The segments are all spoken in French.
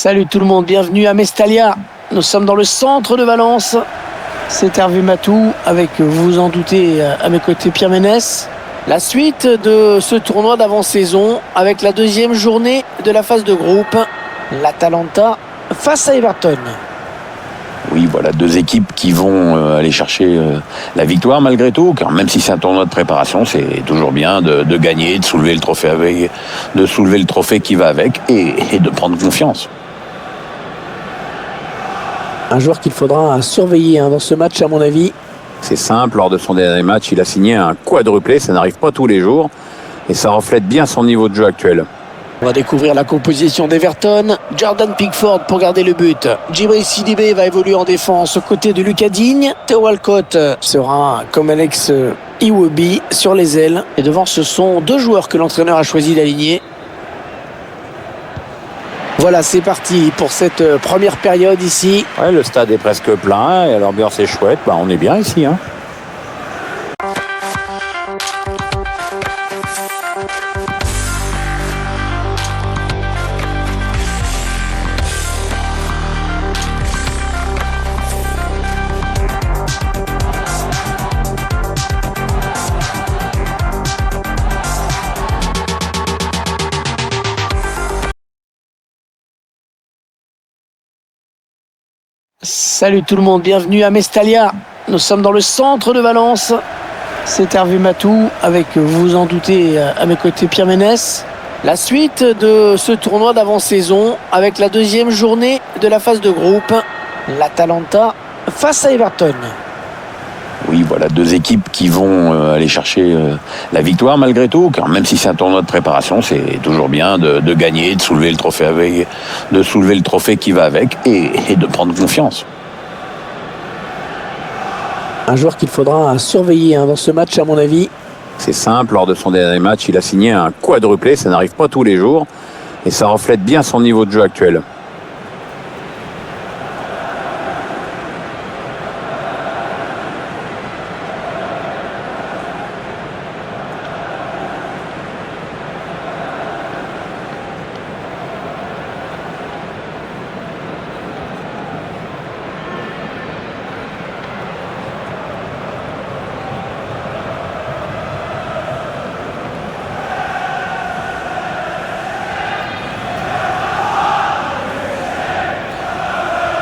Salut tout le monde, bienvenue à Mestalla. Nous sommes dans le centre de Valence. C'est Hervé Matou avec, vous vous en doutez, à mes côtés Pierre Ménès. La suite de ce tournoi d'avant-saison avec la deuxième journée de la phase de groupe. L'Atalanta face à Everton. Oui, voilà, deux équipes qui vont aller chercher la victoire malgré tout, car même si c'est un tournoi de préparation, c'est toujours bien de gagner, de soulever le trophée qui va avec et de prendre confiance. Un joueur qu'il faudra surveiller dans ce match à mon avis. C'est simple, lors de son dernier match, il a signé un quadruplé, ça n'arrive pas tous les jours, et ça reflète bien son niveau de jeu actuel. On va découvrir la composition d'Everton. Jordan Pickford pour garder le but. Djibril Sidibé va évoluer en défense aux côtés de Lucas Digne. Theo Walcott sera comme Alex Iwobi sur les ailes. Et devant, ce sont deux joueurs que l'entraîneur a choisi d'aligner. Voilà, c'est parti pour cette première période ici. Ouais, le stade est presque plein et l'ambiance est chouette. On est bien ici, hein. Salut tout le monde, bienvenue à Mestalla. Nous sommes dans le centre de Valence. C'est Hervé Matou avec, vous vous en doutez, à mes côtés Pierre Ménès. La suite de ce tournoi d'avant-saison avec la deuxième journée de la phase de groupe. L'Atalanta face à Everton. Oui, voilà, deux équipes qui vont aller chercher la victoire malgré tout, car même si c'est un tournoi de préparation, c'est toujours bien de gagner, de soulever le trophée qui va avec et de prendre confiance. Un joueur qu'il faudra surveiller dans ce match à mon avis. C'est simple, lors de son dernier match, il a signé un quadruplé, ça n'arrive pas tous les jours, et ça reflète bien son niveau de jeu actuel.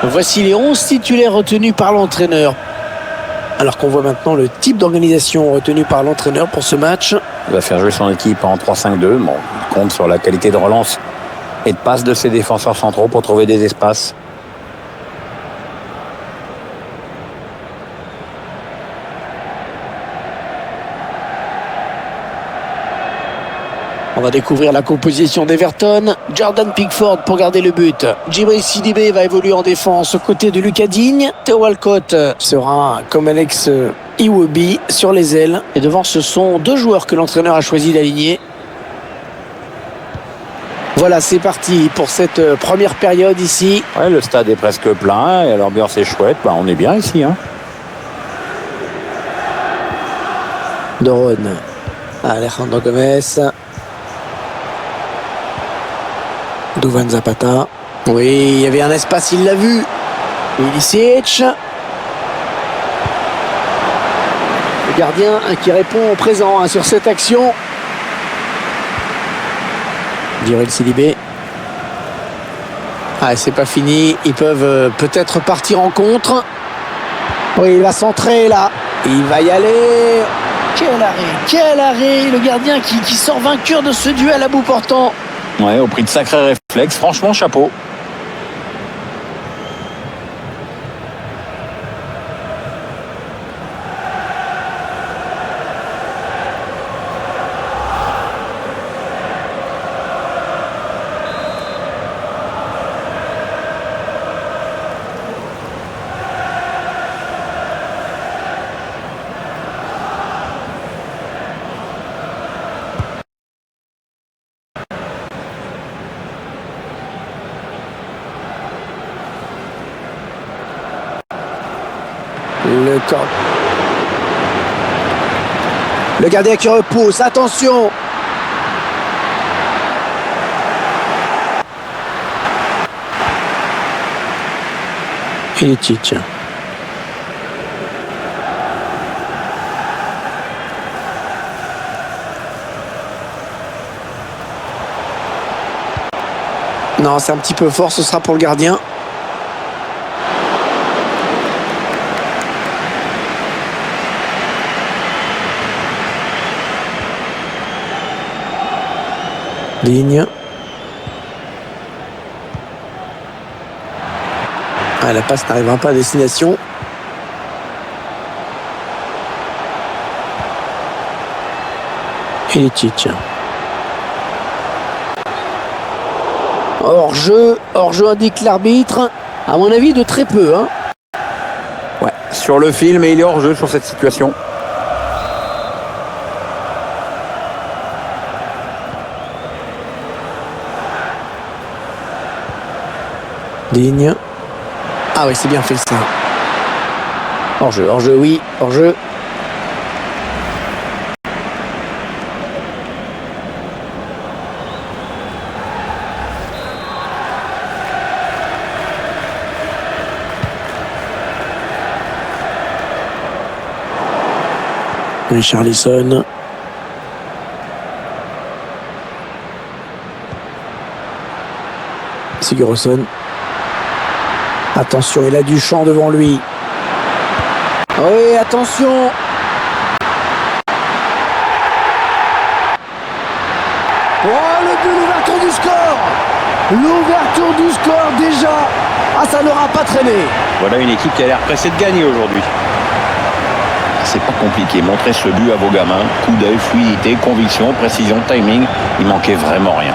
Voici les 11 titulaires retenus par l'entraîneur. Alors qu'on voit maintenant le type d'organisation retenu par l'entraîneur pour ce match. Il va faire jouer son équipe en 3-5-2. Bon, il compte sur la qualité de relance et de passe de ses défenseurs centraux pour trouver des espaces. On va découvrir la composition d'Everton. Jordan Pickford pour garder le but. Djibril Sidibé va évoluer en défense aux côtés de Lucas Digne. Theo Walcott sera comme Alex Iwobi sur les ailes. Et devant, ce sont deux joueurs que l'entraîneur a choisi d'aligner. Voilà, c'est parti pour cette première période ici. Ouais, le stade est presque plein et l'ambiance est chouette. On est bien ici, hein. Doron. Alejandro Gomez. Duvan Zapata. Oui, il y avait un espace, il l'a vu. Ilicic. Le gardien qui répond au présent sur cette action. Djibril Sidibé. Ah, c'est pas fini. Ils peuvent peut-être partir en contre. Oui, il va centrer là. Il va y aller. Quel arrêt. Le gardien qui sort vainqueur de ce duel à bout portant. Ouais, au prix de sacrés réflexes, franchement, chapeau. Le gardien qui repousse, attention. Ilicic. Non, c'est un petit peu fort, ce sera pour le gardien. Ligne. Ah, la passe n'arrivera pas à destination. Ilicic. Hors-jeu indique l'arbitre. À mon avis, de très peu. Hein. Ouais, sur le film, et il est hors-jeu sur cette situation. Ligne. Ah oui, c'est bien fait ça. Hors-jeu, oui, hors-jeu. Richarlison. Sigurdsson. Attention, il a du champ devant lui. Oui, attention. Oh, le but, l'ouverture du score. L'ouverture du score déjà. Ah, ça n'aura pas traîné. Voilà une équipe qui a l'air pressée de gagner aujourd'hui. C'est pas compliqué, montrez ce but à vos gamins. Coup d'œil, fluidité, conviction, précision, timing. Il manquait vraiment rien.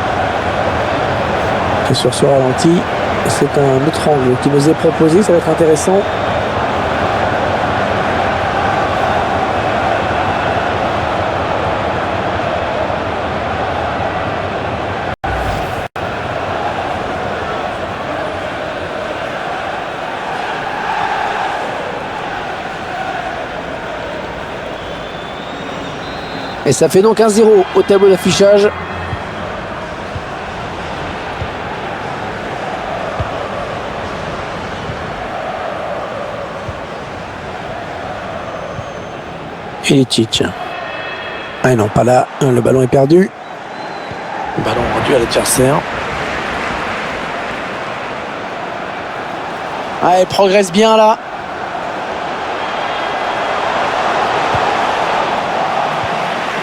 Et sur ce ralenti, c'est un autre angle qui nous est proposé, ça va être intéressant. Et ça fait donc 1-0 au tableau d'affichage. Ilicic. Ah non, pas là. Le ballon est perdu. Le ballon rendu à l'adversaire. Ah, elle progresse bien là.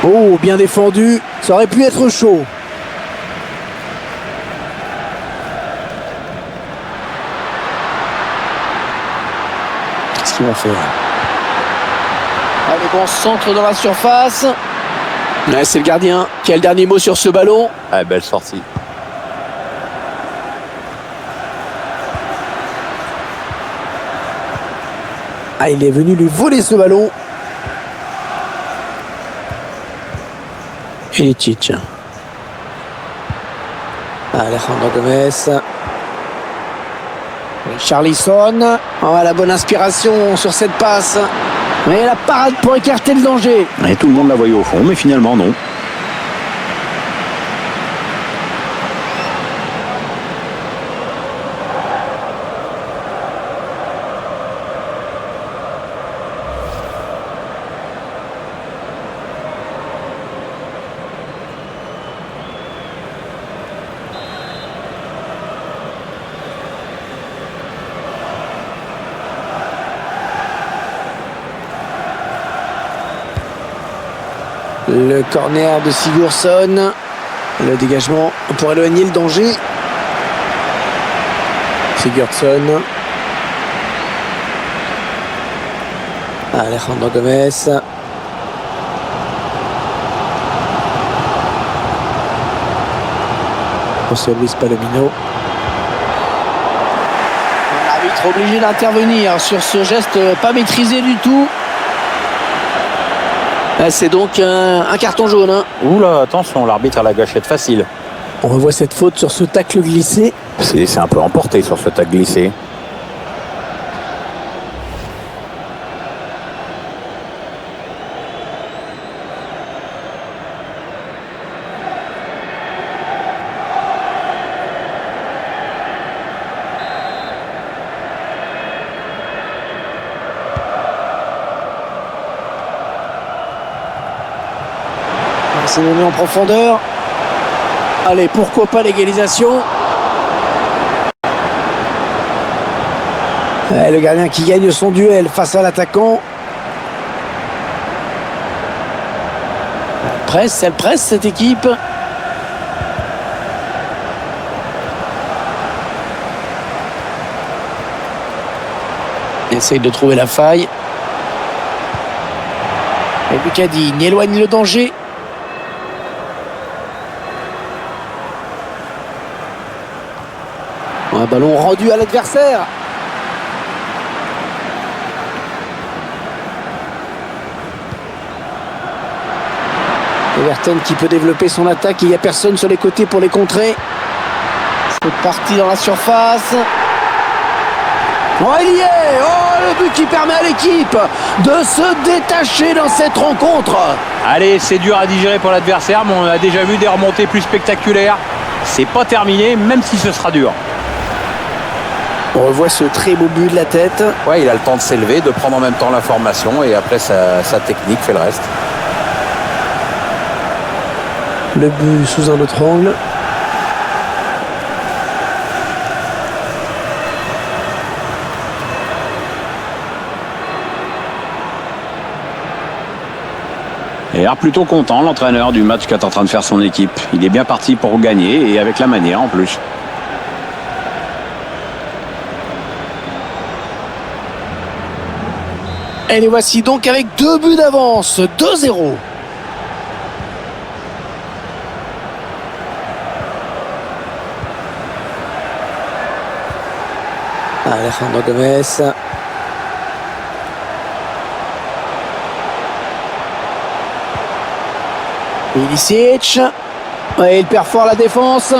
Oh, bien défendu. Ça aurait pu être chaud. Qu'est-ce qu'ils vont faire? Allez, bon centre dans la surface. Ouais, c'est le gardien qui a le dernier mot sur ce ballon. Ah, belle sortie. Ah, il est venu lui voler ce ballon. Ilicic. Alejandro Gomez. Richarlison. Oh, la bonne inspiration sur cette passe. Mais la parade pour écarter le danger. Et tout le monde la voyait au fond, mais finalement non. Le corner de Sigurdsson. Le dégagement pour éloigner le danger. Sigurdsson. Alejandro Gomez. José Luis Palomino. L'arbitre obligé d'intervenir sur ce geste pas maîtrisé du tout. C'est donc un carton jaune. Hein. Oula, attention, l'arbitre a la gâchette facile. On revoit cette faute sur ce tacle glissé. C'est un peu emporté sur ce tacle glissé. C'est donné en profondeur. Allez, pourquoi pas l'égalisation. Le gardien qui gagne son duel face à l'attaquant. Elle presse cette équipe. Il essaye de trouver la faille. Et Bukadine éloigne le danger. Un ballon rendu à l'adversaire. Everton qui peut développer son attaque. Il n'y a personne sur les côtés pour les contrer. C'est parti dans la surface. Oh, il y est. Oh, le but qui permet à l'équipe de se détacher dans cette rencontre. Allez, c'est dur à digérer pour l'adversaire, mais on a déjà vu des remontées plus spectaculaires. C'est pas terminé, même si ce sera dur. On revoit ce très beau but de la tête. Ouais, il a le temps de s'élever, de prendre en même temps l'information, et après sa technique fait le reste. Le but sous un autre angle. Et alors plutôt content, l'entraîneur, du match qu'est en train de faire son équipe. Il est bien parti pour gagner, et avec la manière en plus. Et les voici donc avec 2 buts d'avance, 2-0. Alejandro Gomez. Ilicic. Ouais, il perd fort la défense.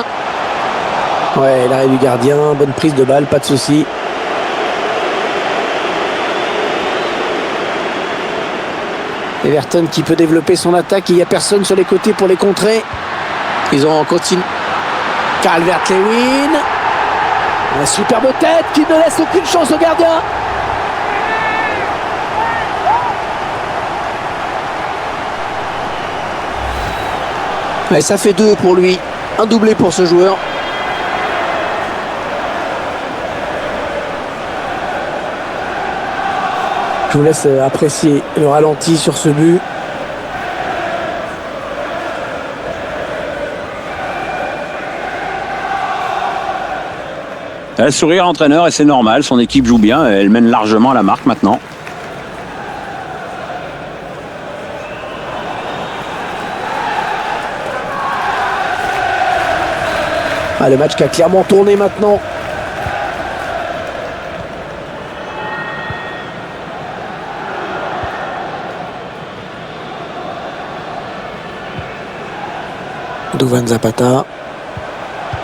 Ouais, l'arrêt du gardien, bonne prise de balle, pas de souci. Everton qui peut développer son attaque. Il n'y a personne sur les côtés pour les contrer. Ils ont continué. Calvert-Lewin. Une superbe tête qui ne laisse aucune chance au gardien. Et ça fait 2 pour lui. Un doublé pour ce joueur. Je vous laisse apprécier le ralenti sur ce but. Elle sourit à l'entraîneur et c'est normal, son équipe joue bien, elle mène largement à la marque maintenant. Ah, le match qui a clairement tourné maintenant. Duvan Zapata.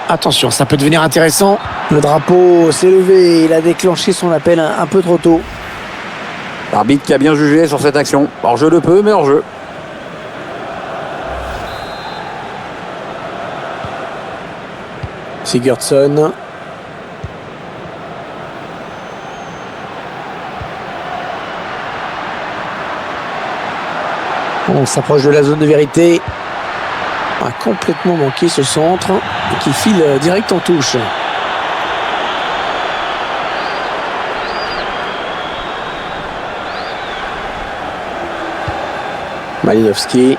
Attention, ça peut devenir intéressant. Le drapeau s'est levé, il a déclenché son appel un peu trop tôt. L'arbitre qui a bien jugé sur cette action. Hors-jeu de peu, mais hors-jeu. Sigurdsson. On s'approche de la zone de vérité. A complètement manqué ce centre qui file direct en touche. Malinowski.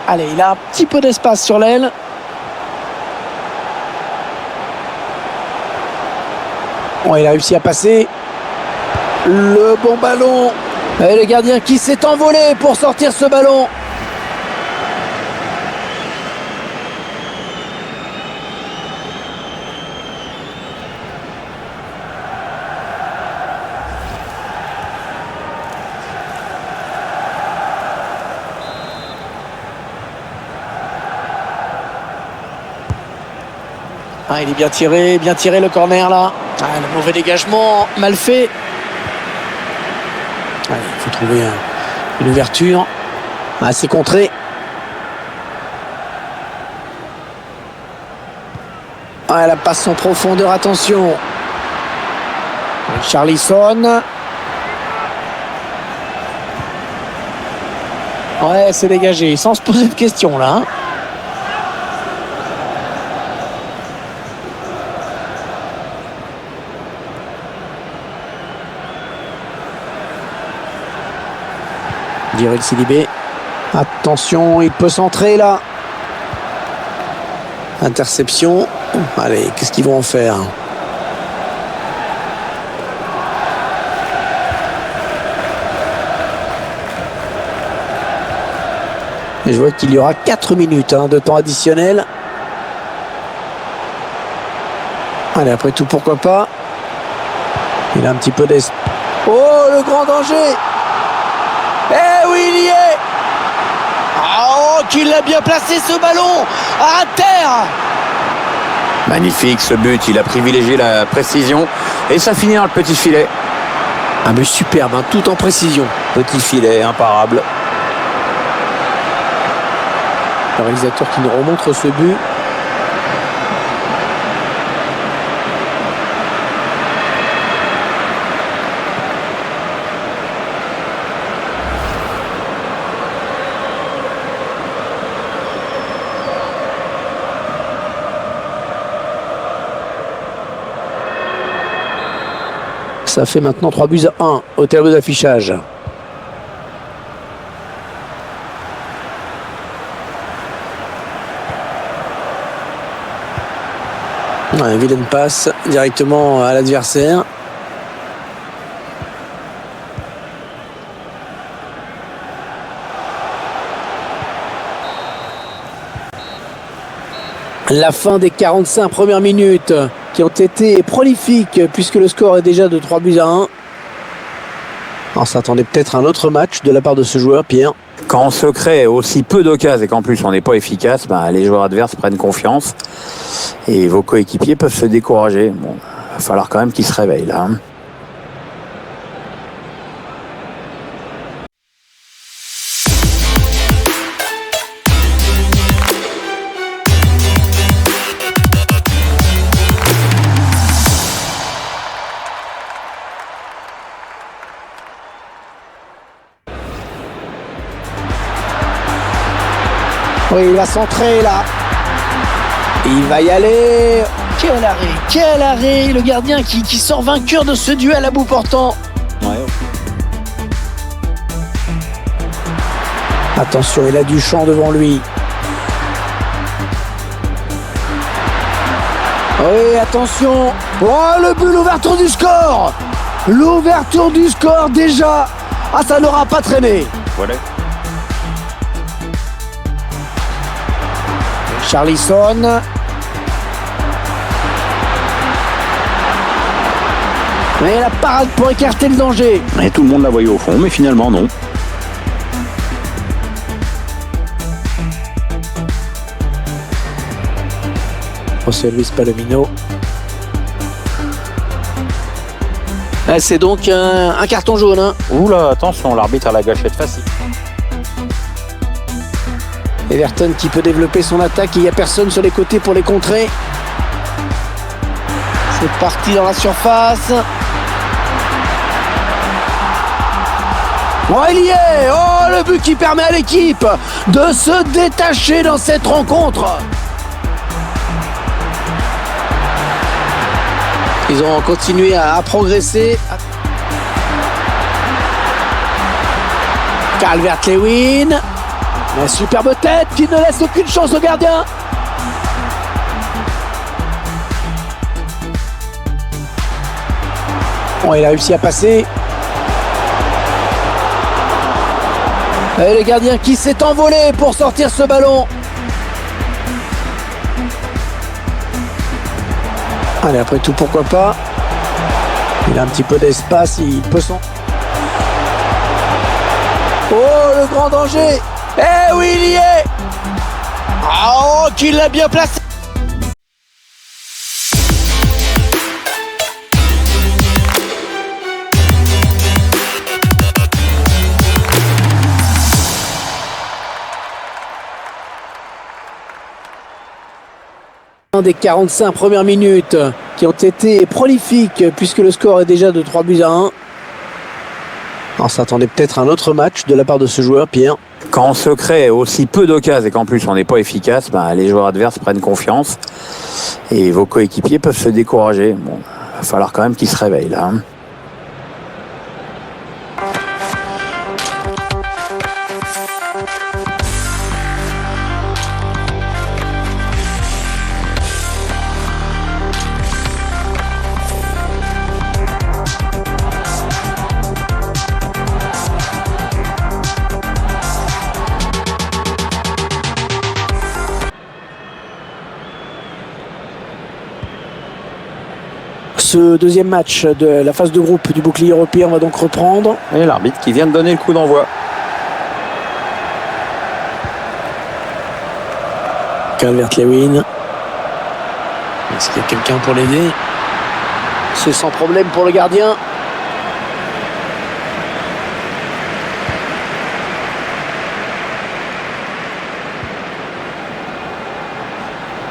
Allez, il a un petit peu d'espace sur l'aile. Bon, il a réussi à passer. Le bon ballon. Et le gardien qui s'est envolé pour sortir ce ballon. Ah, il est bien tiré le corner là. Ah, le mauvais dégagement, mal fait. Allez, il faut trouver une ouverture. Ah, c'est contré. Ah, la passe en profondeur, attention. Charlisson. Ouais, c'est dégagé, sans se poser de questions là. Djibril Sidibé. Attention, il peut centrer là. Interception. Allez, qu'est-ce qu'ils vont en faire? Et je vois qu'il y aura 4 minutes de temps additionnel. Allez, après tout, pourquoi pas. Il a un petit peu d'espace. Oh, le grand danger! Eh oui, il y est! Oh, qu'il a bien placé ce ballon à terre! Magnifique ce but, il a privilégié la précision et ça finit dans le petit filet. Un but superbe, tout en précision. Petit filet, imparable. Le réalisateur qui nous remontre ce but. Ça fait maintenant 3-1 au tableau d'affichage. Ouais, vilaine passe directement à l'adversaire. La fin des 45 premières minutes qui ont été prolifiques puisque le score est déjà de 3-1. On s'attendait peut-être à un autre match de la part de ce joueur, Pierre. Quand on se crée aussi peu d'occasions et qu'en plus on n'est pas efficace, les joueurs adverses prennent confiance et vos coéquipiers peuvent se décourager. Bon, il va falloir quand même qu'ils se réveillent là. Oui, il va centrer là. Il va y aller. Quel arrêt, quel arrêt. Le gardien qui sort vainqueur de ce duel à bout portant. Ouais. Attention, il a du champ devant lui. Oui, attention. Oh, le but, l'ouverture du score. L'ouverture du score déjà. Ah, ça n'aura pas traîné. Voilà. Charlisson. Mais la parade pour écarter le danger. Et tout le monde la voyait au fond, mais finalement non. José Luis Palomino. C'est donc un carton jaune. Oula, attention, l'arbitre a la gâchette facile. Everton qui peut développer son attaque. Il n'y a personne sur les côtés pour les contrer. C'est parti dans la surface. Oh, il y est. Oh, le but qui permet à l'équipe de se détacher dans cette rencontre. Ils ont continué à progresser. Calvert-Lewin. Une superbe tête qui ne laisse aucune chance au gardien. Bon, il a réussi à passer. Et le gardien qui s'est envolé pour sortir ce ballon. Allez, après tout, pourquoi pas. Il a un petit peu d'espace, il peut s'en... Oh, le grand danger. Eh oui, il y est. Oh, qu'il l'a bien placé. Des 45 premières minutes qui ont été prolifiques puisque le score est déjà de 3-1. On s'attendait peut-être à un autre match de la part de ce joueur, Pierre. Quand on se crée aussi peu d'occasions et qu'en plus on n'est pas efficace, les joueurs adverses prennent confiance et vos coéquipiers peuvent se décourager. Bon, il va falloir quand même qu'ils se réveillent là. Ce deuxième match de la phase de groupe du bouclier européen va donc reprendre. Et l'arbitre qui vient de donner le coup d'envoi. Calvert-Lewin. Est-ce qu'il y a quelqu'un pour l'aider? C'est sans problème pour le gardien.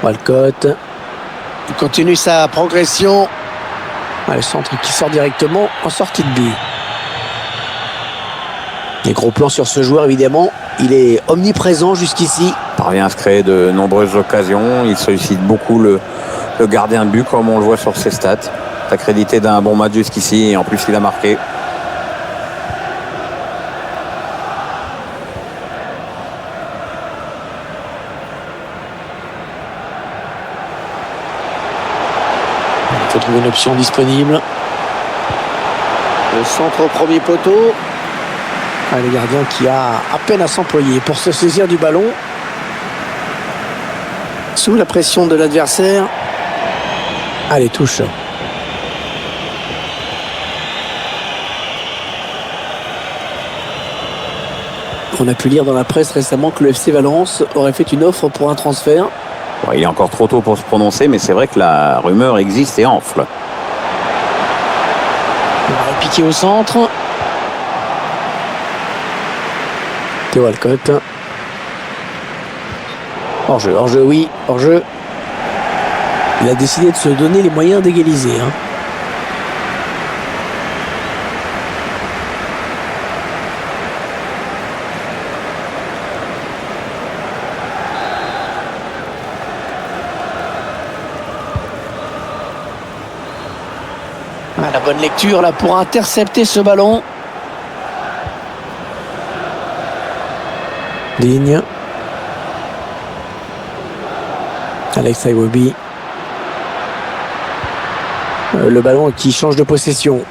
Walcott. Il continue sa progression. Le centre qui sort directement en sortie de but. Les gros plans sur ce joueur, évidemment. Il est omniprésent jusqu'ici. Parvient à se créer de nombreuses occasions. Il sollicite beaucoup le gardien de but, comme on le voit sur ses stats. Accrédité d'un bon match jusqu'ici et en plus il a marqué. Il faut trouver une option disponible. Le centre au premier poteau. Le gardien qui a à peine à s'employer pour se saisir du ballon. Sous la pression de l'adversaire. Allez, touche. On a pu lire dans la presse récemment que le FC Valence aurait fait une offre pour un transfert. Bon, il est encore trop tôt pour se prononcer, mais c'est vrai que la rumeur existe et enfle. On va repiquer au centre. Théo Walcott. Hors-jeu, hors-jeu, oui, hors-jeu. Il a décidé de se donner les moyens d'égaliser. La bonne lecture là pour intercepter ce ballon. Digne. Alex Iwobi. Le ballon qui change de possession.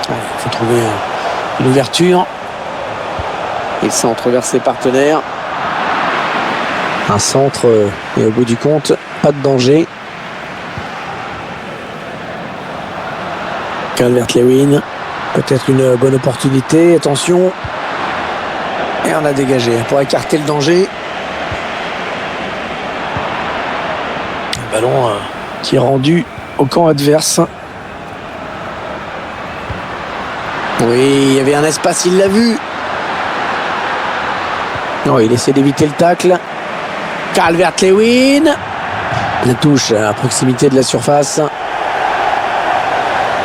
Il faut trouver une ouverture. Il centre vers ses partenaires. Un centre et au bout du compte, pas de danger. Calvert-Lewin. Peut-être une bonne opportunité. Attention. Et on a dégagé pour écarter le danger. Le ballon qui est rendu au camp adverse. Oui, il y avait un espace, il l'a vu. Non, il essaie d'éviter le tacle. Calvert-Lewin. La touche à proximité de la surface.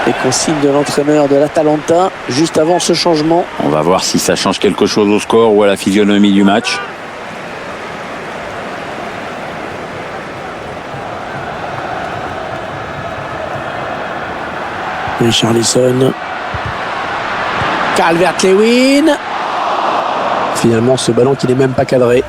Les consignes de l'entraîneur de l'Atalanta juste avant ce changement. On va voir si ça change quelque chose au score ou à la physionomie du match. Richarlison. Calvert-Lewin. Finalement, ce ballon qui n'est même pas cadré.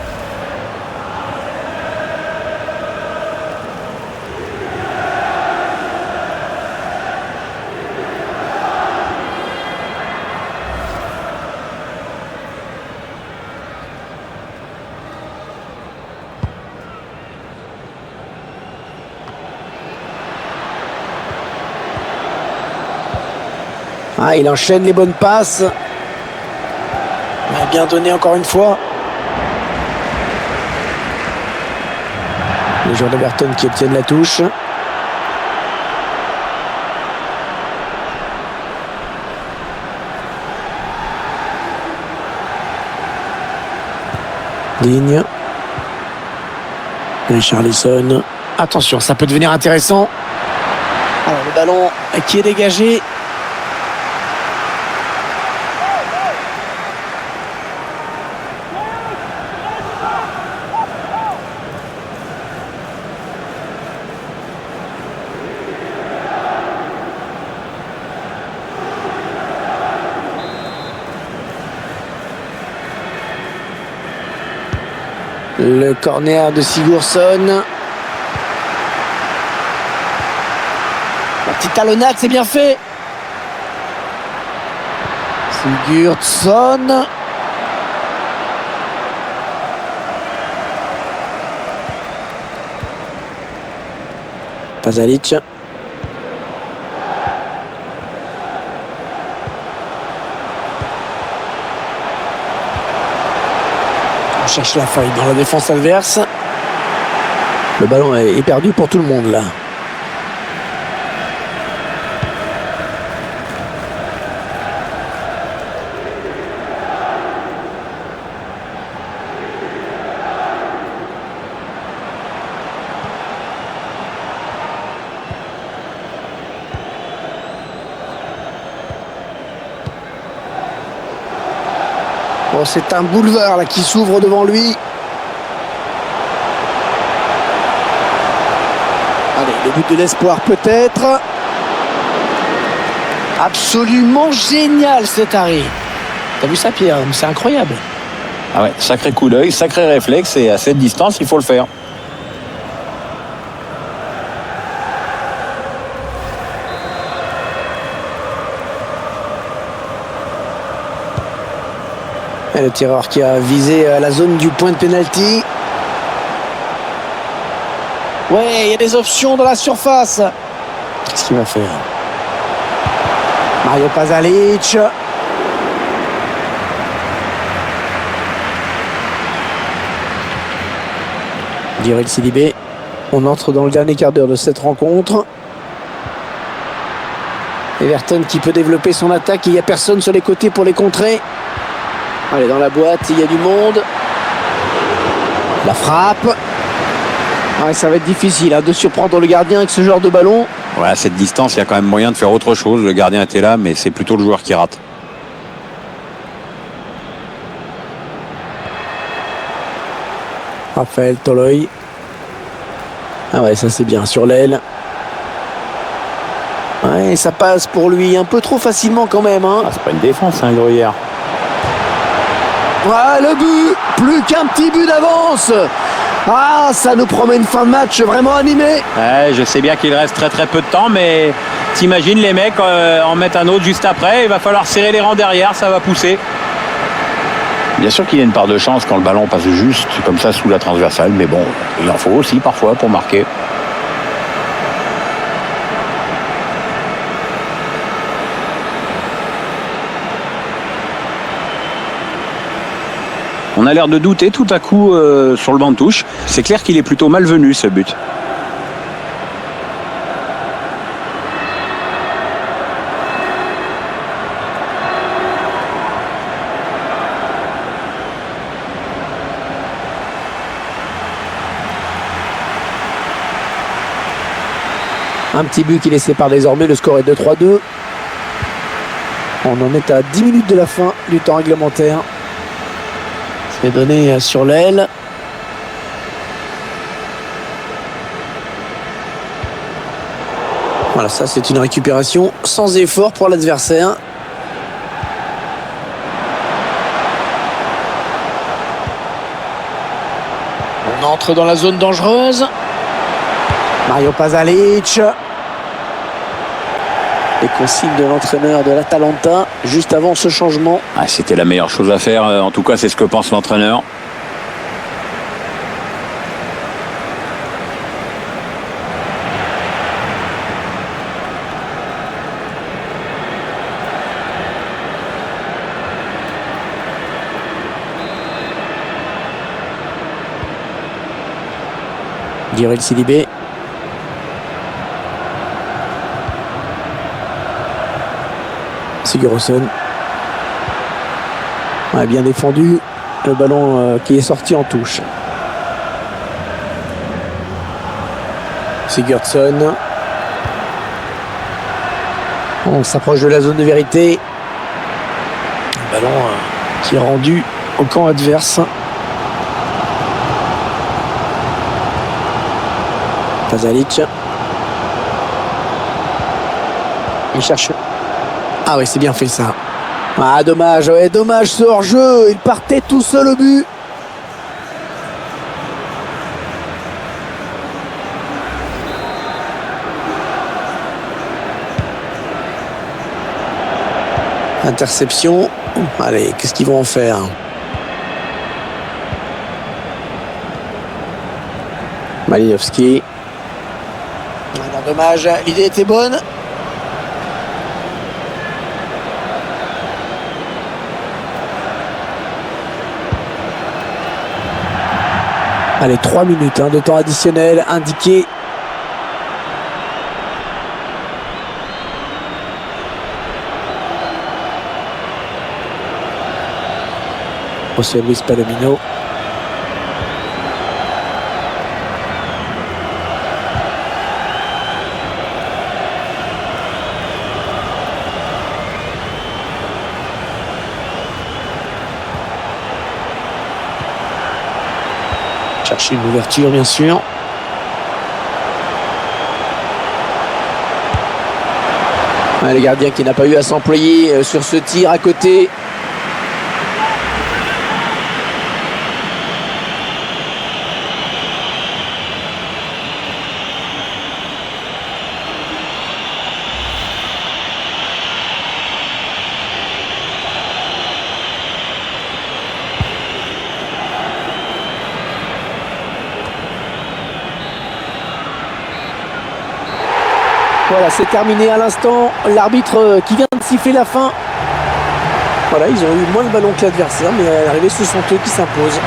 Il enchaîne les bonnes passes. Il a bien donné encore une fois. Les joueurs d'Everton qui obtiennent la touche. Digne. Richarlison. Attention, ça peut devenir intéressant. Alors le ballon qui est dégagé. Le corner de Sigurdsson. La petite talonnade, c'est bien fait. Sigurdsson. Pasalic. On cherche la faille dans la défense adverse. Le ballon est perdu pour tout le monde là. Bon, c'est un boulevard là qui s'ouvre devant lui. Allez, le but de l'espoir peut-être. Absolument génial cet arrêt. T'as vu ça, Pierre? C'est incroyable. Ah ouais, sacré coup d'œil, sacré réflexe, et à cette distance, il faut le faire. Et le tireur qui a visé la zone du point de pénalty. Ouais, il y a des options dans la surface. Qu'est-ce qu'il va faire? Mario Pasalic. Djibril Sidibé. On entre dans le dernier quart d'heure de cette rencontre. Everton qui peut développer son attaque. Il n'y a personne sur les côtés pour les contrer. Allez, dans la boîte, il y a du monde. La frappe. Ouais, ça va être difficile de surprendre le gardien avec ce genre de ballon. Ouais, à cette distance, il y a quand même moyen de faire autre chose. Le gardien était là, mais c'est plutôt le joueur qui rate. Raphaël Toloi. Ah ouais, ça c'est bien sur l'aile. Ouais, ça passe pour lui un peu trop facilement quand même. Ah, c'est pas une défense, Gruyère. Voilà le but. Plus qu'un petit but d'avance. Ah, ça nous promet une fin de match vraiment animée. Ouais, je sais bien qu'il reste très peu de temps, mais t'imagines les mecs en mettent un autre juste après. Il va falloir serrer les rangs derrière, ça va pousser. Bien sûr qu'il y a une part de chance quand le ballon passe juste comme ça sous la transversale, mais bon, il en faut aussi parfois pour marquer. On a l'air de douter tout à coup sur le banc de touche. C'est clair qu'il est plutôt malvenu ce but. Un petit but qui les sépare désormais. Le score est de 3-2. On en est à 10 minutes de la fin du temps réglementaire. C'est donné sur l'aile. Voilà, ça c'est une récupération sans effort pour l'adversaire. On entre dans la zone dangereuse. Mario Pasalic. Les consignes de l'entraîneur de l'Atalanta juste avant ce changement. Ah, c'était la meilleure chose à faire, en tout cas c'est ce que pense l'entraîneur. Djibril Sidibé. Sigurdsson. Ouais, bien défendu. Le ballon qui est sorti en touche. Sigurdsson. On s'approche de la zone de vérité. Le ballon qui est rendu au camp adverse. Pasalic. Il cherche. Ah oui, c'est bien fait ça. Ah dommage, ouais, dommage ce hors-jeu. Il partait tout seul au but. Interception. Allez, qu'est-ce qu'ils vont en faire? Malinowski. Non, dommage, l'idée était bonne. Allez, 3 minutes de temps additionnel indiqué. José Luis Palomino. Chercher une ouverture, bien sûr. Le gardien qui n'a pas eu à s'employer sur ce tir à côté. Voilà, c'est terminé à l'instant. L'arbitre qui vient de siffler la fin. Voilà, ils ont eu moins le ballon que l'adversaire, mais à l'arrivée, ce sont eux qui s'imposent.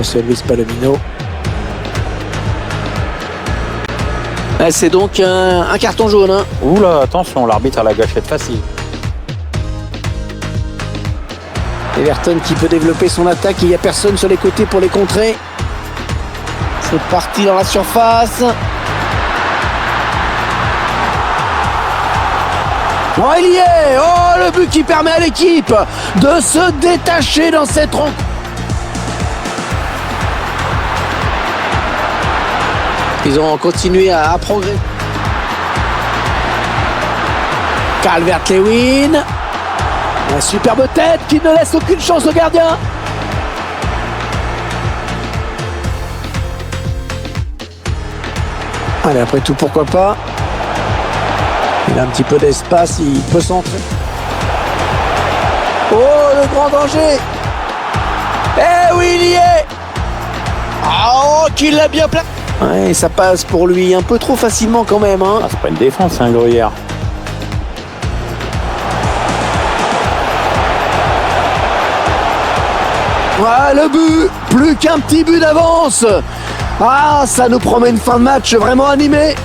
José Luis Palomino. C'est donc un carton jaune. Oula, attention, l'arbitre a la gâchette facile. Everton qui peut développer son attaque. Il n'y a personne sur les côtés pour les contrer. C'est parti dans la surface. Oh, il y est. Oh, le but qui permet à l'équipe de se détacher dans cette rencontre. Ils ont continué à progresser. Calvert-Lewin. La superbe tête qui ne laisse aucune chance au gardien. Allez, après tout, pourquoi pas. Il a un petit peu d'espace, il peut centrer. Oh, le grand danger. Eh oui, il y est. Oh, qu'il l'a bien placé. Ouais, ça passe pour lui un peu trop facilement quand même. Ah, c'est pas une défense, Gruyère. Ah, le but. Plus qu'un petit but d'avance. Ah, ça nous promet une fin de match vraiment animée.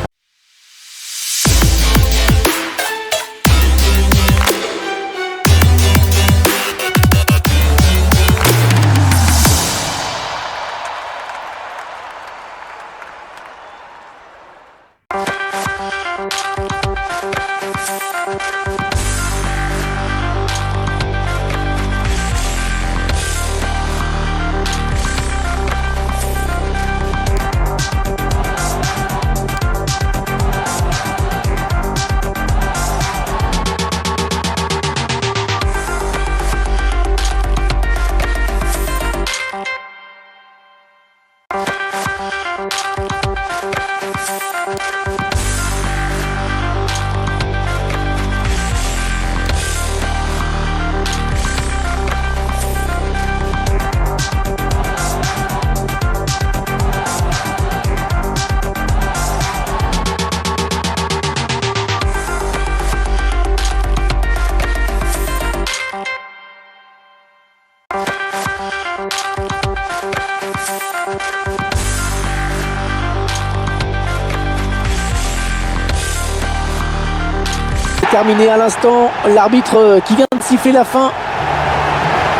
terminé à l'instant. L'arbitre qui vient de siffler la fin.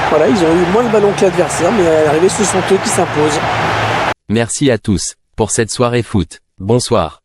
Voilà, ils ont eu moins le ballon que l'adversaire, mais à l'arrivée, ce sont eux qui s'imposent. Merci à tous pour cette soirée foot. Bonsoir.